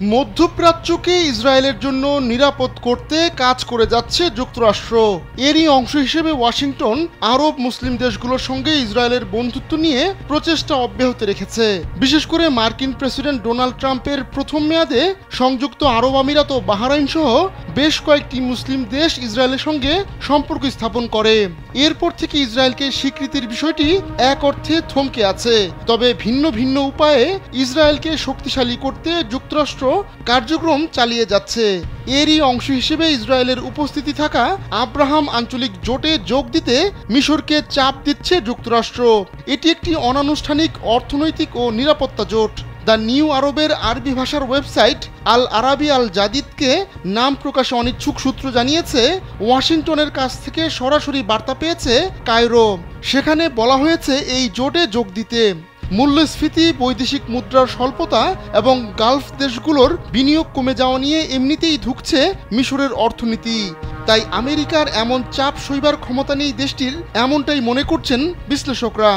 মধ্যপ্রাচ্যকে ইসরায়েলের জন্য নিরাপদ করতে কাজ করে যাচ্ছে যুক্তরাষ্ট্র। এরই অংশ হিসেবে ওয়াশিংটন আরব মুসলিম দেশগুলোর সঙ্গে ইসরায়েলের বন্ধুত্ব নিয়ে প্রচেষ্টা অব্যাহত রেখেছে। বিশেষ করে মার্কিন প্রেসিডেন্ট ডোনাল্ড ট্রাম্পের প্রথম মেয়াদে সংযুক্ত আরব আমিরাত ও বাহরাইন সহ বেশ কয়েকটি মুসলিম দেশ ইসরায়েলের সঙ্গে সম্পর্ক স্থাপন করে। এরপর থেকে ইসরায়েলকে স্বীকৃতির বিষয়টি এক অর্থে থমকে আছে। তবে ভিন্ন ভিন্ন উপায়ে ইসরায়েলকে শক্তিশালী করতে যুক্তরাষ্ট্র কার্যক্রম চালিয়ে যাচ্ছে। এরই অংশ হিসেবে ইসরায়েলের উপস্থিতি থাকা আব্রাহাম আঞ্চলিক জোটে যোগ দিতে মিশরকে চাপ দিচ্ছে যুক্তরাষ্ট্র। এটি একটি অনানুষ্ঠানিক অর্থনৈতিক ও নিরাপত্তা জোট। দ্য নিউ আরবের আরবি ভাষার ওয়েবসাইট আল আরাবি আল জাদিদকে নাম প্রকাশে অনিচ্ছুক সূত্র জানিয়েছে, ওয়াশিংটনের কাছ থেকে সরাসরি বার্তা পেয়েছে কায়রো। সেখানে বলা হয়েছে এই জোটে যোগ দিতে মূল্যস্ফীতি, বৈদেশিক মুদ্রার স্বল্পতা এবং গালফ দেশগুলোর বিনিয়োগ কমে যাওয়া নিয়ে এমনিতেই ধুঁকছে মিশরের অর্থনীতি। তাই আমেরিকার এমন চাপ সইবার ক্ষমতা নেই দেশটির, এমনটাই মনে করছেন বিশ্লেষকরা।